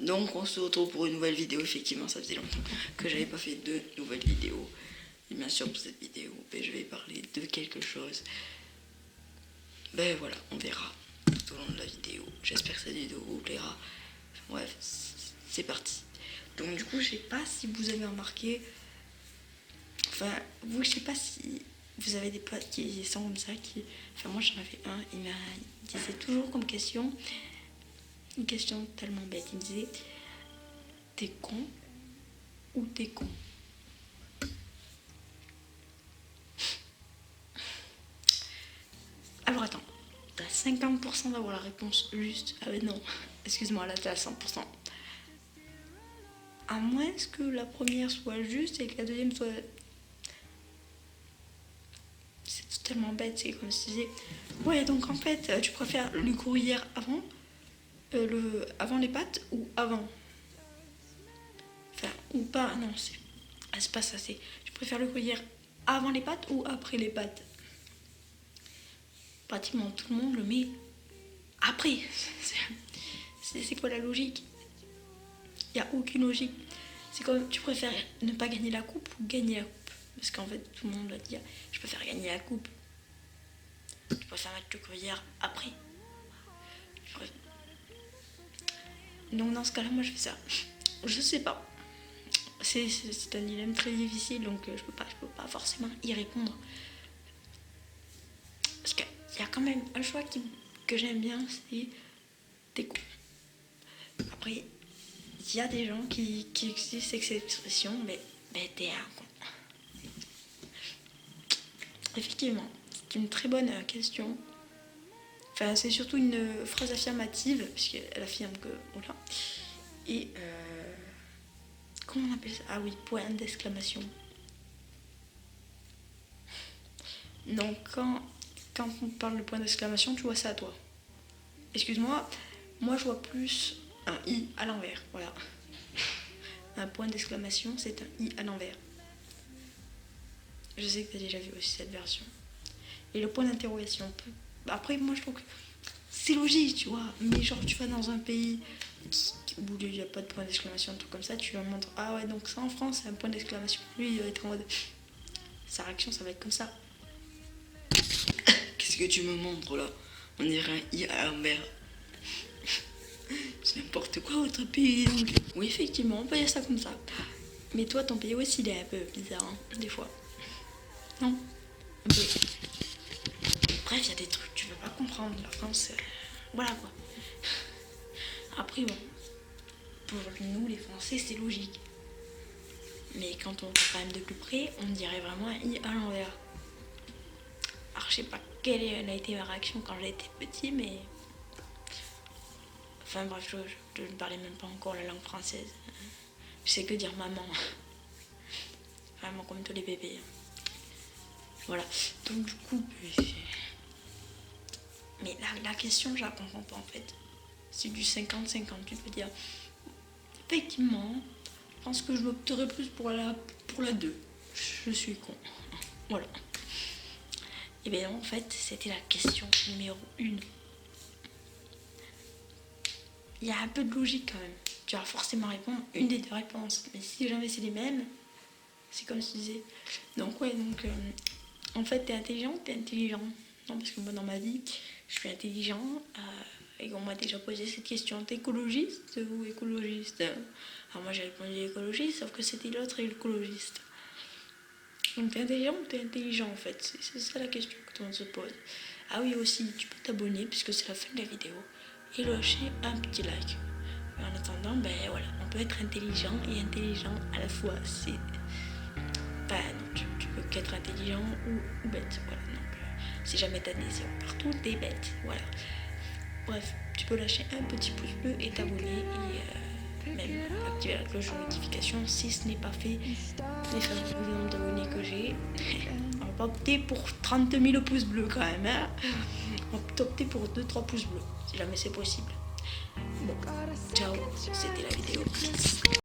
Donc on se retrouve pour une nouvelle vidéo. Effectivement, ça faisait longtemps que j'avais pas fait de nouvelles vidéos. Et bien sûr, pour cette vidéo, je vais parler de quelque chose. Ben voilà, on verra tout au long de la vidéo. J'espère que cette vidéo vous plaira. Bref, c'est parti. Donc du coup, je sais pas si vous avez remarqué. Enfin, vous, je sais pas si vous avez des potes qui sont comme ça. Enfin, moi j'en avais un. Il disait toujours comme question. Une question tellement bête. Il me disait: t'es con ou t'es con? Alors attends, t'as 50% d'avoir la réponse juste. Ah mais non, excuse-moi, là t'as 100%. À moins que la première soit juste et que la deuxième soit... C'est totalement bête, c'est comme si tu disais: ouais, donc en fait, tu préfères le courrier avant, avant les pâtes ou avant? Enfin, ou pas, non, c'est pas ça, c'est: tu préfères le courrier avant les pâtes ou après les pâtes? Pratiquement tout le monde le met après. C'est quoi la logique? Il n'y a aucune logique. C'est comme: tu préfères ne pas gagner la coupe ou gagner la coupe? Parce qu'en fait, tout le monde va dire: je préfère gagner la coupe. Tu préfères mettre le courrier après. Donc dans ce cas-là, moi je fais ça. Je sais pas. C'est un dilemme très difficile, donc je peux pas forcément y répondre. Parce qu'il y a quand même un choix que j'aime bien, c'est t'es con. Après, il y a des gens qui existent avec cette expression, mais t'es un con. Effectivement, c'est une très bonne question. Enfin, c'est surtout une phrase affirmative, puisqu'elle affirme que... Voilà. Et... comment on appelle ça? Ah oui, point d'exclamation. Donc, quand on parle de point d'exclamation, tu vois ça à toi. Excuse-moi, moi je vois plus un i à l'envers. Voilà. Un point d'exclamation, c'est un i à l'envers. Je sais que tu as déjà vu aussi cette version. Et le point d'interrogation. Après, moi je trouve que c'est logique, tu vois. Mais genre, tu vas dans un pays où il n'y a pas de point d'exclamation, un truc comme ça, tu lui montres: ah ouais, donc ça en France, c'est un point d'exclamation. Lui, il va être en mode... Sa réaction, ça va être comme ça. Qu'est-ce que tu me montres là? On dirait un i à l'envers. C'est n'importe quoi votre pays. Donc... Oui, effectivement, on peut dire ça comme ça. Mais toi, ton pays aussi, il est un peu bizarre, hein, des fois. Non? Un peu. Bref, il y a des trucs que tu veux pas comprendre. La France, voilà quoi. Après, bon, pour nous, les Français, c'est logique. Mais quand on regarde quand même de plus près, on dirait vraiment un i à l'envers. Alors, je sais pas quelle a été ma réaction quand j'étais petit, mais... Enfin bref, je ne parlais même pas encore la langue française. Je sais que dire maman. Vraiment comme tous les bébés. Voilà. Donc du coup... Mais la question, je la comprends pas en fait. C'est du 50-50. Tu peux dire: effectivement, je pense que je m'opterais plus pour la 2. Je suis con. Voilà. Et bien en fait, c'était la question numéro 1. Il y a un peu de logique quand même. Tu vas forcément répondre une des deux réponses. Mais si jamais c'est les mêmes, c'est comme je disais. Donc ouais, en fait, t'es intelligent ou t'es intelligent? Non, parce que moi dans ma vie, je suis intelligent. Et on m'a déjà posé cette question: t'es écologiste ou écologiste? Alors moi j'ai répondu écologiste, sauf que c'était l'autre écologiste. Donc t'es intelligent ou t'es intelligent en fait? C'est ça la question que tout le monde se pose. Ah oui, aussi, tu peux t'abonner puisque c'est la fin de la vidéo et lâcher un petit like. Mais en attendant, voilà, on peut être intelligent et intelligent à la fois. C'est... Enfin, non, tu peux qu'être intelligent ou bête. Voilà, donc si jamais t'as des yeux partout, t'es bête. Voilà. Bref, tu peux lâcher un petit pouce bleu et t'abonner et même activer la cloche de notification si ce n'est pas fait. Les faire le nombre d'abonnés que j'ai. On va pas opter pour 30 000 pouces bleus quand même. Hein. On va opter pour 2-3 pouces bleus si jamais c'est possible. Bon, ciao, c'était la vidéo.